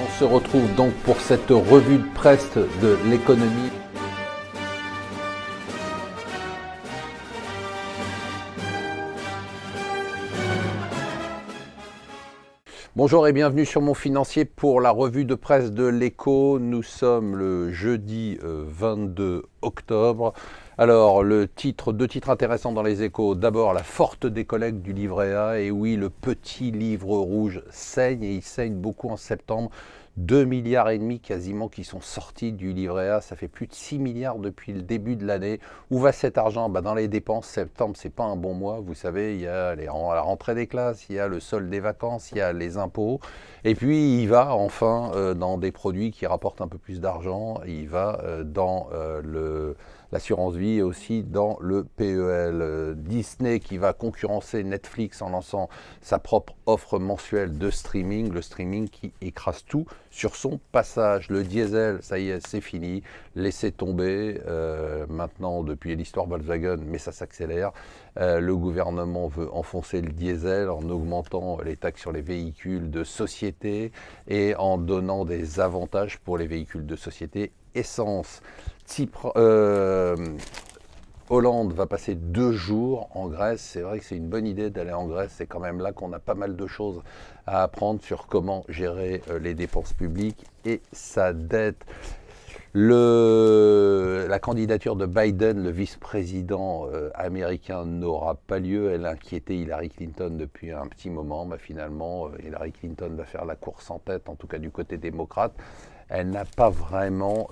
On se retrouve donc pour cette revue de presse de l'économie. Bonjour et bienvenue sur Mon Financier pour la revue de presse de l'Écho. Nous sommes le jeudi 22 octobre. Alors, deux titres intéressants dans les Échos. D'abord, la forte décollecte du livret A. Et oui, le petit livre rouge saigne, et il saigne beaucoup en septembre. 2,5 milliards quasiment qui sont sortis du livret A. Ça fait plus de 6 milliards depuis le début de l'année. Où va cet argent? Dans les dépenses. Septembre, c'est pas un bon mois. Vous savez, il y a la rentrée des classes, il y a le solde des vacances, il y a les impôts. Et puis, il va enfin dans des produits qui rapportent un peu plus d'argent. Il va dans l'assurance vie et aussi dans le PEL. Disney qui va concurrencer Netflix en lançant sa propre offre mensuelle de streaming. Le streaming qui écrase tout sur son passage. Le diesel, ça y est, c'est fini. Laissez tomber. Maintenant, depuis l'histoire Volkswagen, mais ça s'accélère. Le gouvernement veut enfoncer le diesel en augmentant les taxes sur les véhicules de société et en donnant des avantages pour les véhicules de société essence. Hollande va passer 2 jours en Grèce. C'est vrai que c'est une bonne idée d'aller en Grèce. C'est quand même là qu'on a pas mal de choses à apprendre sur comment gérer les dépenses publiques et sa dette. La candidature de Biden, le vice-président américain, n'aura pas lieu. Elle inquiétait Hillary Clinton depuis un petit moment. Finalement, Hillary Clinton va faire la course en tête, en tout cas du côté démocrate. Elle n'a pas vraiment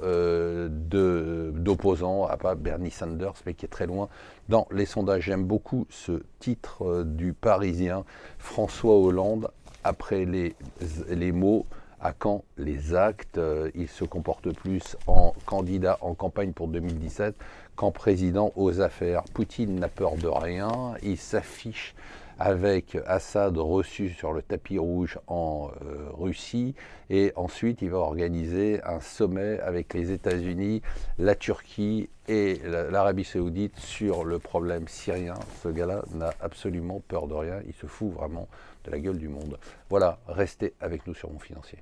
d'opposant, à part Bernie Sanders, mais qui est très loin dans les sondages. J'aime beaucoup ce titre du Parisien. François Hollande, après les mots, à quand les actes? Il se comporte plus en candidat en campagne pour 2017 qu'en président aux affaires. Poutine n'a peur de rien. Il s'affiche avec Assad reçu sur le tapis rouge en Russie. Et ensuite, il va organiser un sommet avec les États-Unis, la Turquie et l'Arabie Saoudite sur le problème syrien. Ce gars-là n'a absolument peur de rien. Il se fout vraiment de la gueule du monde. Voilà, restez avec nous sur Mon Financier.